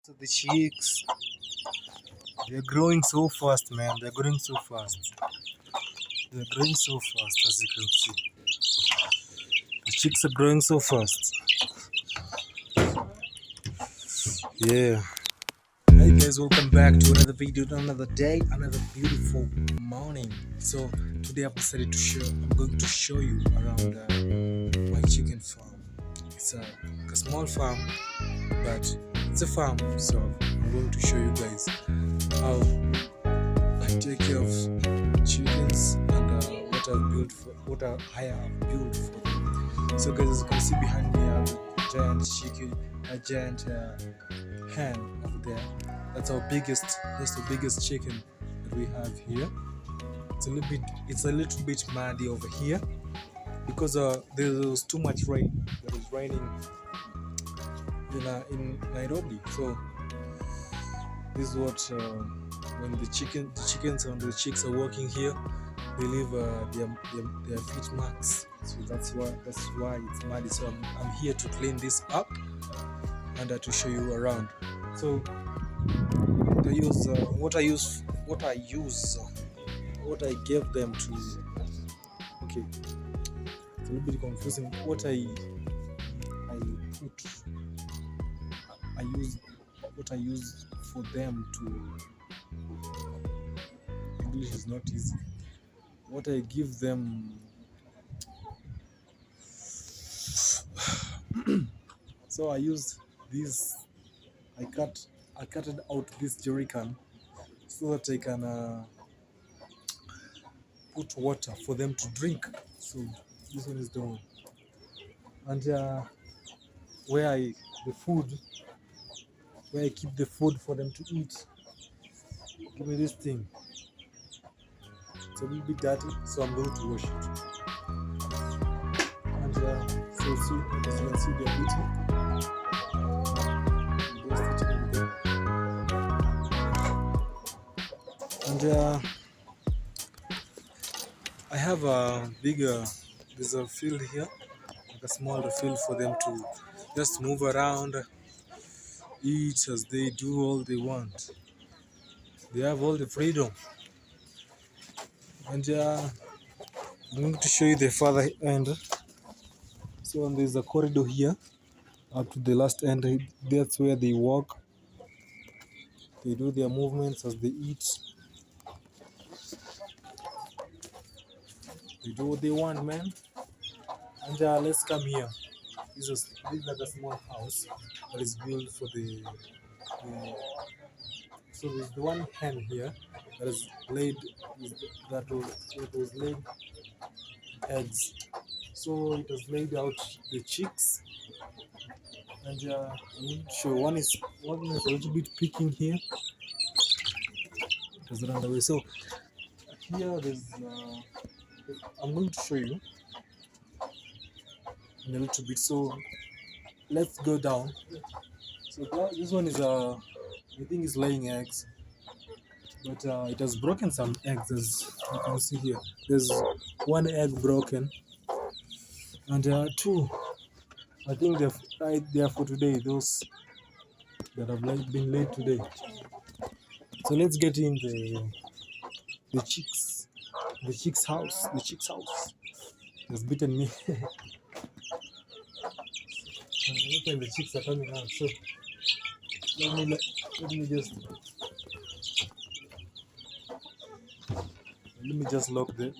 So the chicks, they're growing so fast, man. They're growing so fast. They're growing so fast, as you can see. The chicks are growing so fast. Yeah. Hey guys, welcome back to another video, another day, another beautiful morning. So today I've decided to show. I'm going to show you around my chicken farm. It's a small farm, but it's a farm. So I'm going to show you guys how I take care of chickens and what I have built for them. So guys, as you can see behind me, I have a giant chicken, a giant hen over there. That's the biggest chicken that we have here. It's a little bit muddy over here because there was too much rain. It was raining in Nairobi. So this is what when the chickens and the chicks are walking here, they leave their feet marks. So that's why it's muddy. So I'm here to clean this up and to show you around. So what I gave them to. Okay, it's a little bit confusing. What I use for them to. English is not easy. What I give them. So I use this. I cutted out this jerry can so that I can put water for them to drink. So this one is the one. And where I keep the food for them to eat. Give me this thing. It's a little bit dirty, so I'm going to wash it. And so see, as you can see, they're eating. And I have there's a field here, like a small field for them to just move around, eat as they do all they want. They have all the freedom. And I'm going to show you the further end. So there's a corridor here up to the last end. That's where they walk. They do their movements as they eat. They do what they want, man. And let's come here. This is like a small house that is built for the so there's the one hen here that is laid it was laid eggs. So it has laid out the chicks, and I'm going to show one is a little bit peeking here. It has run away. So here there's I'm going to show you in a little bit. So let's go down. So this one is I think is laying eggs, but it has broken some eggs, as you can see here. There's one egg broken, and two, I think they are for today. Those that have been laid today. So let's get in the chicks house. The chicks house has bitten me. And the chicks are coming out. So let me just lock it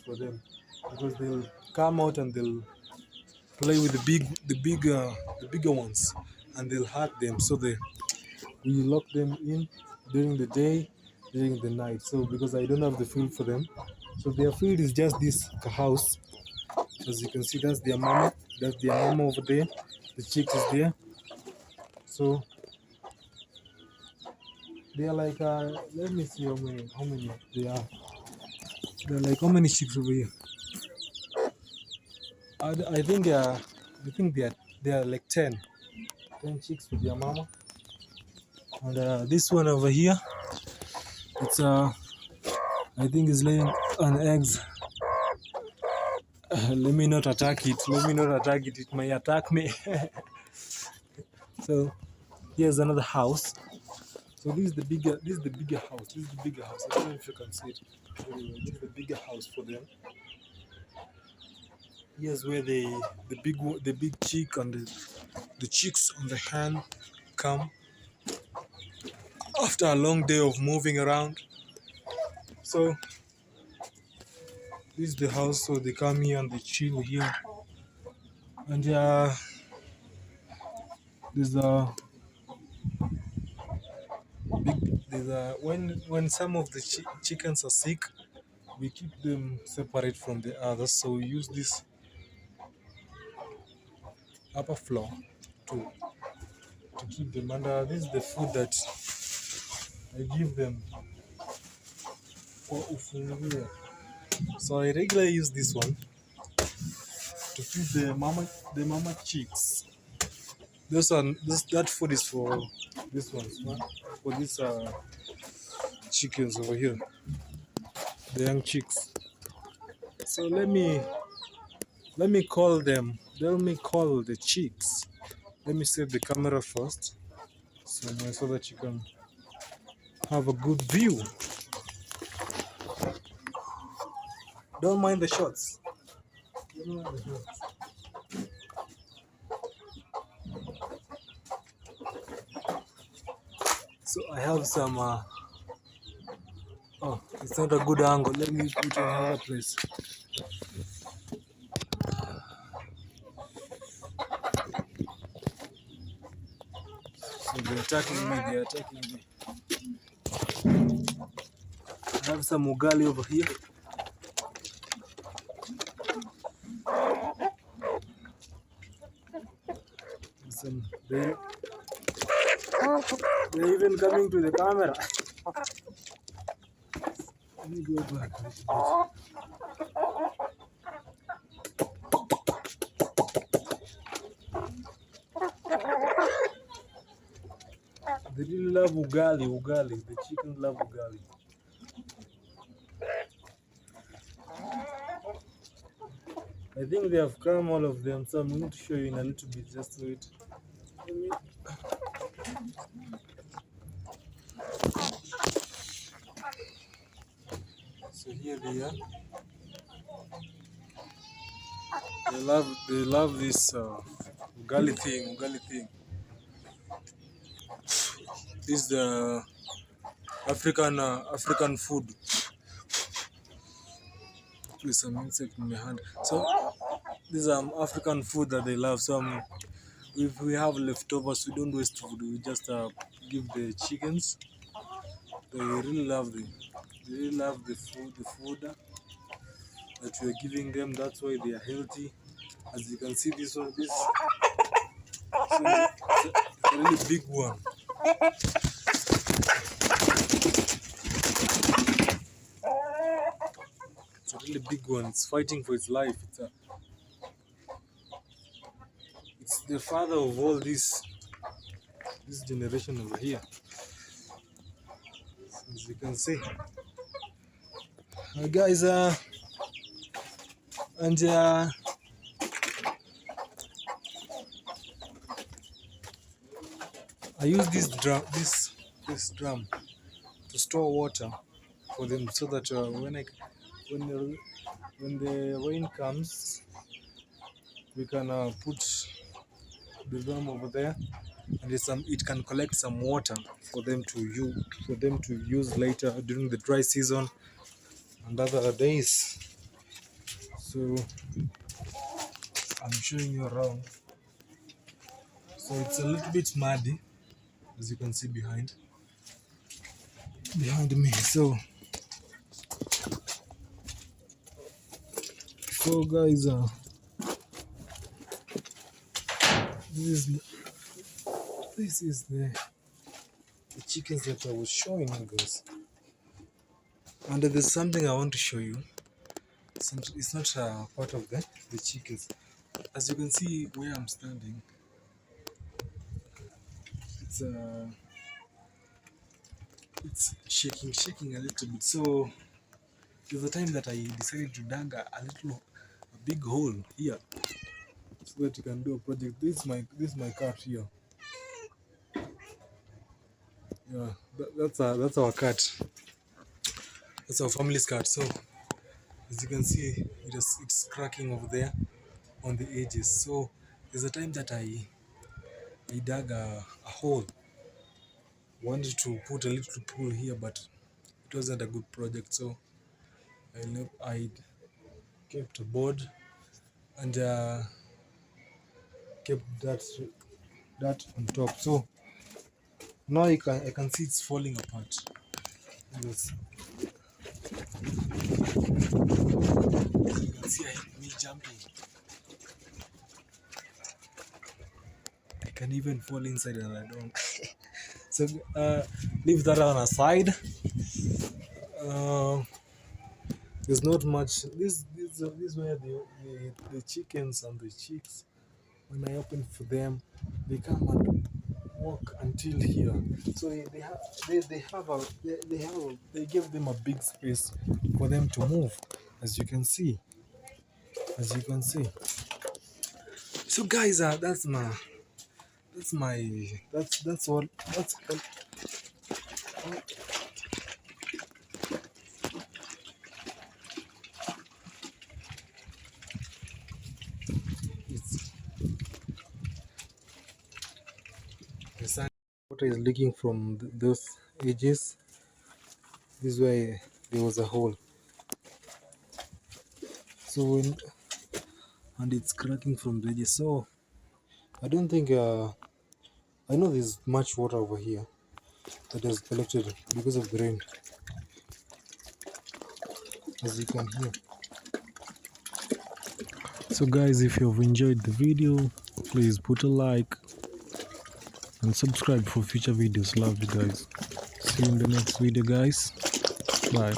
for them, because they'll come out and they'll play with the bigger ones, and they'll hurt them. So we lock them in during the day, during the night. So because I don't have the food for them, so their food is just this house. As you can see, that's their mama. That's their mama over there. The chick is there. So they are like let me see how many they are. They're like, how many chicks over here? I think they are like 10 chicks with their mama. And this one over here, it's I think is laying an eggs. Let me not attack it. It may attack me. So here's another house. So this is the bigger house. This is the bigger house. I don't know if you can see it very well. This is the bigger house for them. Here's where the big chick and the chicks on the hen come after a long day of moving around. So this is the house. So they come here and they chill here. And there's a when some of the chickens are sick, we keep them separate from the others. So we use this upper floor to keep them. And this is the food that I give them for ufunguo. So I regularly use this one to feed the mama chicks. That food is for this ones, huh? For these chickens over here, the young chicks. So let me call them. Let me call the chicks. Let me save the camera first, so that you can have a good view. Don't mind the shots. Don't mind the shots. So I have some. Oh, it's not a good angle. Let me put it in another place. So they're attacking me. They're attacking me. I have some ugali over here. Some they're even coming to the camera. Let me go back a little bit. They really love ugali. The chicken love ugali. I think they have come, all of them, so I'm going to show you in a little bit. Just wait. So here they are. They love this ugali thing. This is the African food. With some insect in my hand. So these are African food that they love. So if we have leftovers, we don't waste food. We just give the chickens. They really love the food that we are giving them. That's why they are healthy. As you can see, this one, so it's a really big one. It's a really big one. It's fighting for its life. It's the father of all this generation over here. So as you can see, guys, and I use this drum to store water for them, so that when the rain comes, we can put the drum over there, and it can collect some water for them to use later during the dry season and other days. So I'm showing you around. So it's a little bit muddy, as you can see behind me. So guys, this is the chickens that I was showing you guys. And there's something I want to show you. It's not part of the chickens. As you can see where I'm standing, it's shaking a little bit. So there's a time that I decided to dig a big hole here, so that you can do a project. This is my cart here. Yeah, that's our cat. That's our family's cat. So as you can see, it's cracking over there on the edges. So there's a time that I dug a hole. Wanted to put a little pool here, but it wasn't a good project. So I kept a board and kept that on top. So now I can see it's falling apart. Yes. You can see me jumping. I can even fall inside and I don't. So leave that on aside. Uh, there's not much. This where the chickens and the chicks. When I open for them, they come and walk until here. So they give them a big space for them to move, as you can see. As you can see. So guys, that's my that's all that's all. It's the sun water is leaking from those edges. This way there was a hole. So and it's cracking from the edges. So I don't think I know there's much water over here that has collected because of the rain, as you can hear. So guys, if you've enjoyed the video, please put a like and subscribe for future videos. Love you guys. See you in the next video, guys. Bye.